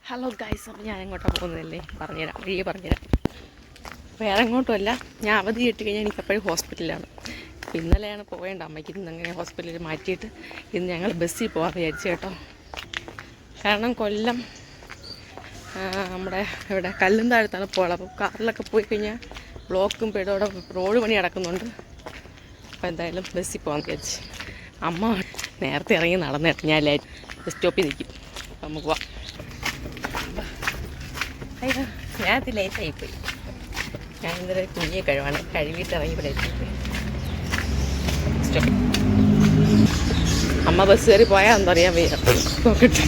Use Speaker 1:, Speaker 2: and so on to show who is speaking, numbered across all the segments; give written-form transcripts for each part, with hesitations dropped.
Speaker 1: Hello guys, അപ്പോൾ ഞാൻ എങ്ങോട്ടാണ് പോകുന്നതല്ലേ പറഞ്ഞുതരാം, പറഞ്ഞുതരാം. വേറെ എങ്ങോട്ടുമല്ല, ഞാൻ അവധി കിട്ടി കഴിഞ്ഞാൽ എനിക്കപ്പോഴും ഹോസ്പിറ്റലിലാണ്. ഇന്നലെയാണ് പോകേണ്ട അമ്മയ്ക്ക്, ഇന്ന് അങ്ങനെ ഹോസ്പിറ്റലിൽ മാറ്റിയിട്ട് ഇന്ന് ഞങ്ങൾ ബസ്സിൽ പോകാൻ വിചാരിച്ചു കേട്ടോ. കാരണം കൊല്ലം നമ്മുടെ ഇവിടെ കല്ലുംതാഴത്താണ് പോകണം. അപ്പോൾ കാറിലൊക്കെ പോയി കഴിഞ്ഞാൽ ബ്ലോക്കും പെടോടെ റോഡ് പണി നടക്കുന്നുണ്ട്. അപ്പോൾ എന്തായാലും ബസ്സിൽ പോകാൻ വിചാരിച്ചു. അമ്മ നേരത്തെ ഇറങ്ങി നടന്നേട്ടോ, ഞാൻ ബസ് സ്റ്റോപ്പിൽ നിൽക്കും. അപ്പോൾ നമുക്ക് പോവാം. അയ്യോ, ഞാനത് ലേറ്റായിപ്പോയി. ഞാൻ ഇന്നലെ കുഞ്ഞിയെ കഴിവാണ്, കഴുകിയിട്ട് ഇറങ്ങി ലേറ്റായിപ്പോയി. അമ്മ ബസ് കയറി പോയാൽ എന്തറിയാൻ വയ്യ, നോക്കട്ടെ.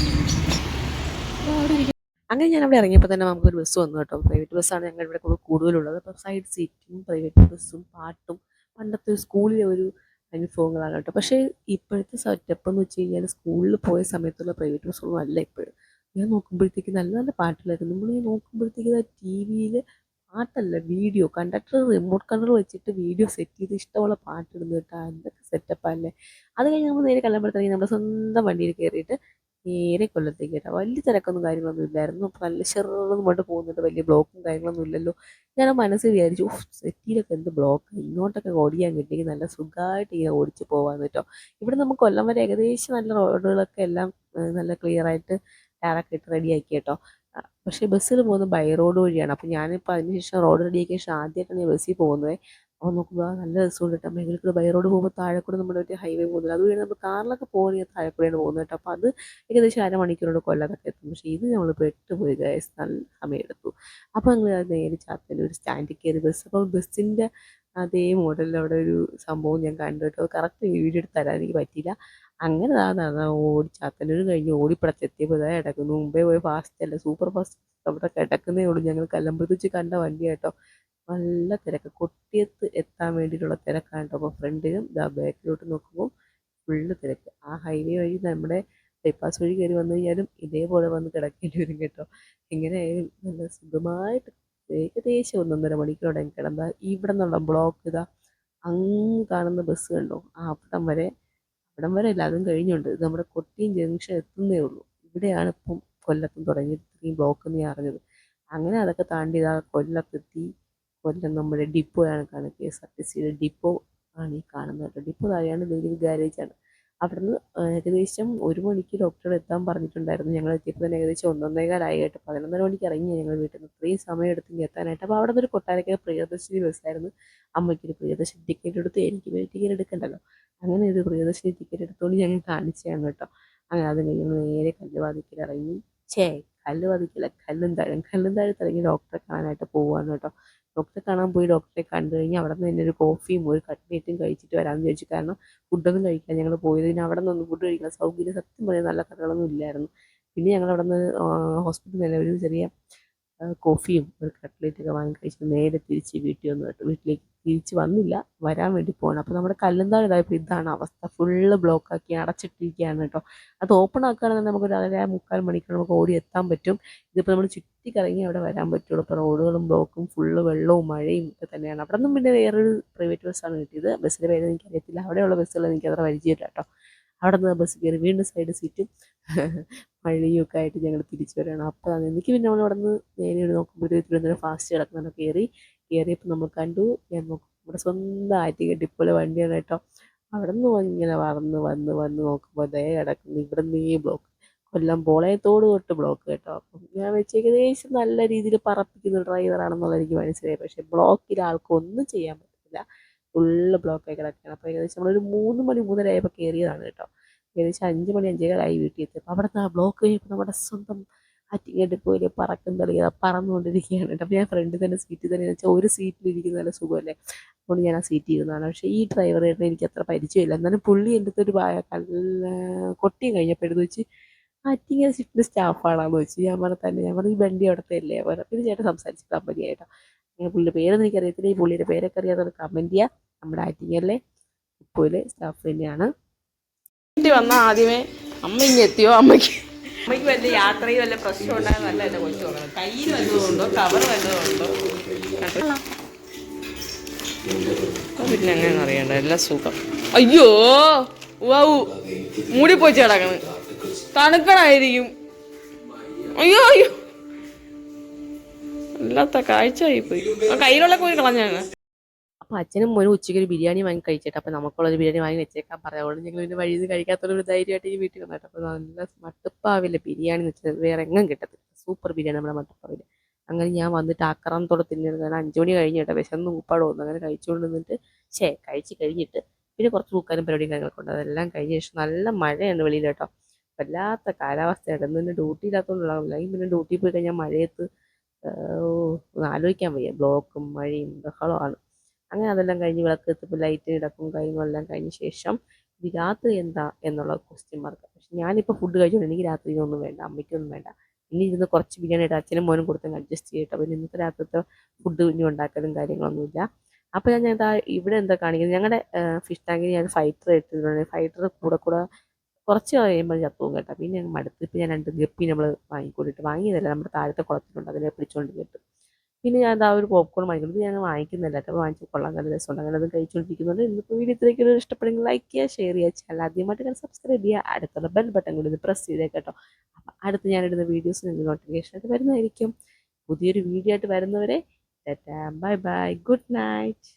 Speaker 1: അങ്ങനെ ഞാൻ അവിടെ ഇറങ്ങിയപ്പോൾ തന്നെ നമുക്കൊരു ബസ് വന്നു കേട്ടോ. പ്രൈവറ്റ് ബസ്സാണ് ഞങ്ങൾ ഇവിടെ കൂടുതലുള്ളത്. അപ്പോൾ സൈഡ് സീറ്റും പ്രൈവറ്റ് ബസ്സും പാട്ടും പണ്ടത്തെ സ്കൂളിലെ ഒരു അനുഭവങ്ങളാണ് കേട്ടോ. പക്ഷേ ഇപ്പോഴത്തെ സെറ്റപ്പ് എന്ന് വെച്ച് കഴിഞ്ഞാൽ സ്കൂളിൽ പോയ സമയത്തുള്ള പ്രൈവറ്റ് ബസ്സൊന്നും അല്ല ഇപ്പോഴും. ഞാൻ നോക്കുമ്പോഴത്തേക്ക് നല്ല നല്ല പാട്ടുകളായിരുന്നു. നമ്മൾ ഈ നോക്കുമ്പോഴത്തേക്ക് ടി വിയിൽ പാട്ടല്ല, വീഡിയോ, കണ്ടക്ടർ റിമോട്ട് കൺട്രോൾ വെച്ചിട്ട് വീഡിയോ സെറ്റ് ചെയ്ത് ഇഷ്ടമുള്ള പാട്ടിടുന്നു കേട്ടോ. എന്തൊക്കെ സെറ്റപ്പല്ലേ. അത് കഴിഞ്ഞ് നമ്മൾ നേരെ കല്ലമ്പലത്തിറങ്ങി നമ്മുടെ സ്വന്തം വണ്ടിയിൽ കയറിയിട്ട് നേരെ കൊല്ലത്തേക്ക് കേട്ടോ. വലിയ തിരക്കൊന്നും കാര്യങ്ങളൊന്നും ഇല്ലായിരുന്നു. അപ്പോൾ നല്ല ചെറുതെന്ന് കൊണ്ട് പോകുന്നുണ്ട്, വലിയ ബ്ലോക്കും കാര്യങ്ങളൊന്നും ഇല്ലല്ലോ. ഞാൻ മനസ്സിൽ വിചാരിച്ചു, സെറ്റിയിലൊക്കെ എന്ത് ബ്ലോക്ക്, ഇങ്ങോട്ടൊക്കെ ഓടിക്കാൻ കിട്ടിയെങ്കിൽ നല്ല സുഖമായിട്ട് ഇങ്ങനെ ഓടിച്ച് പോകാമെന്ന് കേട്ടോ. ഇവിടെ നമുക്ക് കൊല്ലം വരെ ഏകദേശം നല്ല റോഡുകളൊക്കെ എല്ലാം നല്ല ക്ലിയർ ആയിട്ട് ടാറൊക്കെ ഇട്ട് റെഡിയാക്കി കേട്ടോ. പക്ഷേ ബസ്സിൽ പോകുന്നത് ബൈ റോഡ് വഴിയാണ്. അപ്പോൾ ഞാനിപ്പോൾ അതിനുശേഷം റോഡ് റെഡിയാക്കിയ ശേഷം ആദ്യമായിട്ടാണ് ഞാൻ ബസ്സിൽ പോകുന്നത്. അപ്പോൾ നോക്കുക നല്ല രസമുണ്ട് കേട്ടോ. മേഖലയിൽ കൂടെ ബൈ റോഡ് പോകുമ്പോൾ താഴെ കൂടെ നമ്മുടെ ഒരു ഹൈവേ പോകുന്നത്, അതുവഴി നമ്മൾ കാറിലൊക്കെ പോകുകയാണെങ്കിൽ താഴെ കൂടെയാണ് പോകുന്നത് കേട്ടോ. അപ്പോൾ അത് ഏകദേശം അരമണിക്കൂറോട് കൊല്ലത്തൊക്കെ എത്തും. പക്ഷേ ഇത് നമ്മൾ പെട്ടുപോയി ഗൈസ്, നല്ല സമയമെടുത്തു. അപ്പോൾ ഞങ്ങൾ നേരെ ചാത്തന്നൂർ സ്റ്റാൻഡിൽ കയറി ബസ്. അപ്പോൾ ബസ്സിൻ്റെ അതേ മോഡലിൽ അവിടെ ഒരു സംഭവം ഞാൻ കണ്ടു കേട്ടോ. കറക്റ്റ് വീഡിയോ എടുത്ത് തരാൻ എനിക്ക് പറ്റിയില്ല. അങ്ങനെ ഓടി ചാത്തന്നൂർ കഴിഞ്ഞ് ഓടിപ്പടത്തെത്തിയപ്പോൾ ഇതാ കിടക്കുന്നു. മുമ്പേ പോയി ഫാസ്റ്റ് അല്ല, സൂപ്പർ ഫാസ്റ്റ് അവിടെ കിടക്കുന്നേ ഉള്ളൂ. ഞങ്ങൾ കല്ലമ്പലത്ത് വെച്ച് കണ്ട വണ്ടി കേട്ടോ. നല്ല തിരക്ക്, കൊട്ടിയത്ത് എത്താൻ വേണ്ടിയിട്ടുള്ള തിരക്കാണ് കേട്ടോ. അപ്പോൾ ഫ്രണ്ടിലും ബാക്കിലോട്ട് നോക്കുമ്പോൾ ഫുള്ള് തിരക്ക്. ആ ഹൈവേ വഴി നമ്മുടെ ബൈപ്പാസ് വഴി കയറി വന്നു കഴിഞ്ഞാലും ഇതേപോലെ വന്ന് കിടക്കേണ്ടി വരും കേട്ടോ. എങ്ങനെയായാലും നല്ല സുഖമായിട്ട് ഏകദേശം 1.5 മണിക്കൂറോടെ കിടന്നാൽ ഇവിടെ നിന്നുള്ള ബ്ലോക്ക് ഇതാ അങ്ങ് കാണുന്ന ബസ് കണ്ടോ, അവിടം വരെ അല്ല, അതും കഴിഞ്ഞുണ്ട്. ഇത് നമ്മുടെ കൊട്ടിയം ജംഗ്ഷൻ എത്തുന്നേ ഉള്ളൂ. ഇവിടെയാണ് ഇപ്പം കൊല്ലത്തും തുടങ്ങി ഇത്രയും ബ്ലോക്ക് എന്ന് ഞാൻ അറിഞ്ഞത്. അങ്ങനെ അതൊക്കെ താണ്ടി ഇതാ കൊല്ലത്തെത്തി. കൊല്ലം നമ്മുടെ ഡിപ്പോയാണ് കാണുന്നത്, KSRTCയുടെ ഡിപ്പോ ആണ് ഈ കാണുന്നത് കേട്ടോ. ഡിപ്പോ താഴെയാണ്, വലിയൊരു ഗാരേജാണ്. അവിടുന്ന് ഏകദേശം 1 മണിക്ക് ഡോക്ടറോട് എത്താൻ പറഞ്ഞിട്ടുണ്ടായിരുന്നു. ഞങ്ങൾ എത്തിയപ്പോൾ തന്നെ ഏകദേശം 1:15 കേട്ടോ. 11:30 മണിക്ക് ഇറങ്ങി ഞങ്ങൾ വീട്ടിൽ നിന്ന്. ഇത്രയും സമയം എടുത്ത് എത്താനായിട്ട്. അപ്പോൾ അവിടെ നിന്നൊരു കൊട്ടാരക്കര പ്രിയദർശിനി ബസ്സായിരുന്നു. അമ്മയ്ക്കൊരു പ്രിയദർശിനി ടിക്കറ്റ് എടുത്ത്, എനിക്ക് ടിക്കറ്റ് എടുക്കണ്ടല്ലോ. അങ്ങനെ ഒരു പ്രിയദർശിനി ടിക്കറ്റ് എടുത്തുകൊണ്ട് ഞങ്ങൾ കാണിച്ചതാണ് കേട്ടോ. അങ്ങനെ അത് കഴിഞ്ഞ് നേരെ കല്ലുവാതിക്കൽ ഇറങ്ങി. കല്ലുവാതിക്കല, കല്ലുംതാഴത്ത് ഇറങ്ങി ഡോക്ടറെ കാണാനായിട്ട് പോവുകയാണ് കേട്ടോ. ഡോക്ടറെ കാണാൻ പോയി. ഡോക്ടറെ കണ്ടു കഴിഞ്ഞ് അവിടെ നിന്ന് തന്നെ ഒരു കോഫിയും ഒരു കട്ട്ലേറ്റും കഴിച്ചിട്ട് വരാമെന്ന് വിചാരിച്ചു. കാരണം ഫുഡൊന്നും കഴിക്കാൻ ഞങ്ങൾ പോയത്. പിന്നെ അവിടെ നിന്നൊന്നും ഫുഡ് കഴിക്കാൻ സൗകര്യം സത്യം പറയാൻ നല്ല കടകളൊന്നും ഇല്ലായിരുന്നു. പിന്നെ ഞങ്ങൾ അവിടെ നിന്ന് ഹോസ്പിറ്റലിൽ തന്നെ ഒരു ചെറിയ കോഫിയും ഒരു കട്ട്ലേറ്റൊക്കെ വാങ്ങി കഴിച്ചിട്ട് നേരെ തിരിച്ച് വീട്ടിൽ വന്നു കേട്ടോ. വീട്ടിലേക്ക് തിരിച്ച് വന്നില്ല, വരാൻ വേണ്ടി പോകണം. അപ്പോൾ നമ്മുടെ കല്ലുംതാഴ് ഇതായപ്പോൾ ഇതാണ് അവസ്ഥ, ഫുള്ള് ബ്ലോക്കാക്കി അടച്ചിട്ടിരിക്കുകയാണ് കേട്ടോ. അത് ഓപ്പൺ ആക്കുകയാണെന്നുണ്ടെങ്കിൽ നമുക്കൊരു 1.5-3 മണിക്കൂർ നമുക്ക് ഓടി എത്താൻ പറ്റും. ഇതിപ്പോൾ നമ്മൾ ചുറ്റിക്കറങ്ങി അവിടെ വരാൻ പറ്റുള്ളൂ. ഇപ്പോൾ റോഡുകളും ബ്ലോക്കും ഫുള്ള് വെള്ളവും മഴയും ഒക്കെ തന്നെയാണ്. അവിടെ നിന്നും പിന്നെ വേറൊരു പ്രൈവറ്റ് ബസ്സാണ് കിട്ടിയത്. ബസ്സിൻ്റെ പേര് എനിക്കറിയത്തില്ല. അവിടെയുള്ള ബസ്സുകൾ എനിക്ക് അത്ര പരിചയമില്ല കേട്ടോ. അവിടെ നിന്ന് ബസ് കയറി വീണ്ടും സൈഡ് സീറ്റും മഴയും ഒക്കെ ആയിട്ട് ഞങ്ങൾ തിരിച്ചു വരികയാണ്. അപ്പോൾ എനിക്ക് പിന്നെ നമ്മൾ അവിടെ നിന്ന് നേരെ നോക്കുമ്പോൾ തിരുവനന്തപുരം ഫാസ്റ്റ് കിടക്കുന്ന കയറിയപ്പോൾ നമ്മൾ കണ്ടു. ഞാൻ നോക്കും നമ്മുടെ സ്വന്തം ആറ്റിങ്ങൽ ഡിപ്പോയിലെ വണ്ടിയാണ് കേട്ടോ. അവിടെ നിന്ന് ഇങ്ങനെ വന്ന് നോക്കുമ്പോൾ അതേ കിടക്കുന്നു. ഇവിടെ നിന്ന് ഈ ബ്ലോക്ക്, കൊല്ലം പോളയത്തോട് തൊട്ട് ബ്ലോക്ക് കേട്ടോ. അപ്പം ഞാൻ വെച്ച് ഏകദേശം നല്ല രീതിയിൽ പറപ്പിക്കുന്ന ഡ്രൈവറാണെന്നുള്ളത് എനിക്ക് മനസ്സിലായി. പക്ഷേ ബ്ലോക്കിൽ ആൾക്കൊന്നും ചെയ്യാൻ പറ്റില്ല, ഫുള്ള് ബ്ലോക്കായി കിടക്കുകയാണ്. അപ്പോൾ ഏകദേശം നമ്മളൊരു 3-3:30 ആയപ്പോൾ കയറിയതാണ് കേട്ടോ. ഏകദേശം 5 മണി 5:15 വീട്ടിൽ എത്തിയപ്പോൾ അവിടെ നിന്ന് ആ ബ്ലോക്ക് കഴിഞ്ഞപ്പോൾ നമ്മുടെ സ്വന്തം ആറ്റിങ്ങൽ ഡിപ്പോയിൽ പറക്കും തളിക പറന്നുകൊണ്ടിരിക്കുകയാണ് കേട്ടോ. അപ്പോൾ ഞാൻ ഫ്രണ്ടിൽ തന്നെ സീറ്റിൽ തന്നെ വെച്ചാൽ ഒരു സീറ്റിലിരിക്കുന്ന നല്ല സുഖമല്ലേ, അതുകൊണ്ട് ഞാൻ ആ സീറ്റിൽ ഇരുന്നതാണ്. പക്ഷേ ഈ ഡ്രൈവറായിട്ട് എനിക്ക് അത്ര പരിചയമില്ല. എന്നാലും പുള്ളി എൻ്റെ അടുത്തൊരു കൊട്ടിയും കഴിഞ്ഞപ്പോൾ എടുത്ത് വെച്ച് ആറ്റിങ്ങൽ ഷിഫ്റ്റിൻ്റെ സ്റ്റാഫാണെന്ന് വെച്ച്. ഞാൻ പറഞ്ഞു ഈ വണ്ടി അവിടുത്തെ അല്ലേ പറഞ്ഞു. പിന്നെ ചേട്ടൻ സംസാരിച്ച് കമ്പനിയായിട്ടോ. അങ്ങനെ പുള്ളിയുടെ പേരൊന്നും എനിക്കറിയത്തില്ല. ഈ പുള്ളിയുടെ പേരൊക്കെ അറിയാതെ കമൻറ്റ് ചെയ്യുക. നമ്മുടെ ആറ്റിങ്ങലിലെ ഡിപ്പോയിലെ സ്റ്റാഫ് തന്നെയാണ്. വന്നാൽ ആദ്യമേ അമ്മ ഇങ്ങനെ എത്തിയോ, അമ്മയ്ക്ക് വല്ല യാത്രയും വല്ല പ്രശ്നം ഉണ്ടായെന്നല്ല എൻ്റെ കൊച്ചു പറയണം. കയ്യിൽ വല്ലതുകൊണ്ടോ കവർ വല്ലതുകൊണ്ടോ പിന്നെ അങ്ങനെയൊന്നും അറിയണ്ട, എല്ലാം സുഖം. അയ്യോ വൗ മൂടിപ്പോയി കിടക്കണ്, തണുക്കണായിരിക്കും. അയ്യോ അയ്യോ, അല്ലാത്ത കാഴ്ചയായിപ്പോയി. ആ കയ്യിലുള്ള പോയി കളഞ്ഞാണ്. അപ്പോൾ അച്ഛനും മോനും ഉച്ചയ്ക്ക് ഒരു ബിരിയാണി വാങ്ങി കഴിച്ചിട്ട്, അപ്പോൾ നമുക്കുള്ളൊരു ബിരിയാണി വാങ്ങി വെച്ചേക്കാൻ പറയാവുള്ളൂ. ഞങ്ങൾ പിന്നെ വഴിയിൽ നിന്ന് കഴിക്കാത്തൊരു ധൈര്യമായിട്ട് ഈ വീട്ടിൽ വന്നിട്ട്, അപ്പോൾ നല്ല മട്ടുപ്പാവില്ല ബിരിയാണി എന്ന് വെച്ചാൽ വേറെ എങ്ങും കിട്ടത്തില്ല. സൂപ്പർ ബിരിയാണി നമ്മുടെ മട്ടുപ്പാവില്ല. അങ്ങനെ ഞാൻ വന്നിട്ട് ആക്രാന്തത്തോടെ തിന്നിരുന്നു. കാരണം 5 മണി കഴിഞ്ഞ് കേട്ടോ, വിശന്ന് ഊപ്പാട് വന്നു. അങ്ങനെ കഴിച്ചുകൊണ്ട് നിന്നിട്ട് കഴിച്ച് കഴിഞ്ഞിട്ട് പിന്നെ കുറച്ച് പൂക്കാനും പരിപാടിയും കാര്യങ്ങളൊക്കെ ഉണ്ട്. അതെല്ലാം കഴിഞ്ഞ ശേഷം നല്ല മഴയാണ് വെളിയിൽ കേട്ടോ. വല്ലാത്ത കാലാവസ്ഥയാണ്. ഇന്ന് ഡ്യൂട്ടി ഇല്ലാത്തതുകൊണ്ടുള്ള, അല്ലെങ്കിൽ പിന്നെ ഡ്യൂട്ടി പോയി കഴിഞ്ഞാൽ മഴയത്ത് ഒന്ന് ആലോചിക്കാൻ വയ്യ. ബ്ലോക്കും മഴയും ബഹളമാണ്. അങ്ങനെ അതെല്ലാം കഴിഞ്ഞ് വിളക്ക് എത്തിയപ്പോൾ ലൈറ്റ് കിടക്കും കാര്യങ്ങളെല്ലാം കഴിഞ്ഞ ശേഷം ഇത് രാത്രി എന്താ എന്നുള്ള ക്വസ്റ്റ്യൻ മാർക്ക്. പക്ഷെ ഞാനിപ്പോൾ ഫുഡ് കഴിച്ചുകൊണ്ട് എനിക്ക് രാത്രി ഇതൊന്നും വേണ്ട, അമ്മയ്ക്കൊന്നും വേണ്ട. ഇനി ഇരുന്ന് കുറച്ച് ബിരിയാണി ആയിട്ട് അച്ഛനും മോനും കൊടുത്തങ്ങ് അഡ്ജസ്റ്റ് ചെയ്തിട്ട്, അപ്പോൾ ഇന്നത്തെ രാത്രിത്തെ ഫുഡ് ഇനി ഉണ്ടാക്കലും കാര്യങ്ങളൊന്നുമില്ല. അപ്പോൾ ഞാൻ എന്താ ഇവിടെ എന്താ കാണിക്കുന്നത്, ഞങ്ങളുടെ ഫിഷ് ടാങ്കിൽ ഞാൻ ഫൈറ്റർ ഇട്ടിട്ടുണ്ട്. ഫൈറ്റർ കൂടെ കുറച്ച് കഴിയുമ്പോൾ ചത്തുപോകും കേട്ടോ. പിന്നെ ഞങ്ങൾ മടുത്ത് ഇപ്പം ഞാൻ 2 ഗപ്പി നമ്മൾ വാങ്ങിക്കൊണ്ടിട്ട്, വാങ്ങിയതല്ല നമ്മുടെ താഴത്തെ കുളത്തിലുണ്ട്, അതിനെ പിടിച്ചുകൊണ്ട് കേട്ടു. പിന്നെ ഞാൻ എന്താ ഒരു പോപ്കോൺ വാങ്ങിക്കുന്നത്, ഞാൻ വാങ്ങിക്കുന്നില്ല കേട്ടോ. വാങ്ങിച്ച് കൊള്ളാൻ നല്ല രസമുണ്ട്. അങ്ങനെ അത് കഴിച്ചുകൊണ്ടിരിക്കുന്നുണ്ട്. ഇന്നിപ്പോൾ വീഡിയോ ഇത്രയൊക്കെ ഇഷ്ടപ്പെടുമെങ്കിൽ ലൈക്ക് ചെയ്യുക, ഷെയർ ചെയ്യുക, ചാനൽ ആദ്യമായിട്ട് ഞാൻ സബ്സ്ക്രൈബ് ചെയ്യുക, അടുത്തുള്ള ബെൽ ബട്ടൺ കൂടി ഒന്ന് പ്രസ് ചെയ്തേ കേട്ടോ. അപ്പം അടുത്ത് ഞാനിടുന്ന വീഡിയോസ് നിങ്ങൾക്ക് നോട്ടിഫിക്കേഷൻ ആയിട്ട് വരുന്നതായിരിക്കും. പുതിയൊരു വീഡിയോ ആയിട്ട് വരുന്നവരെ ബൈ ബൈ, ഗുഡ് നൈറ്റ്.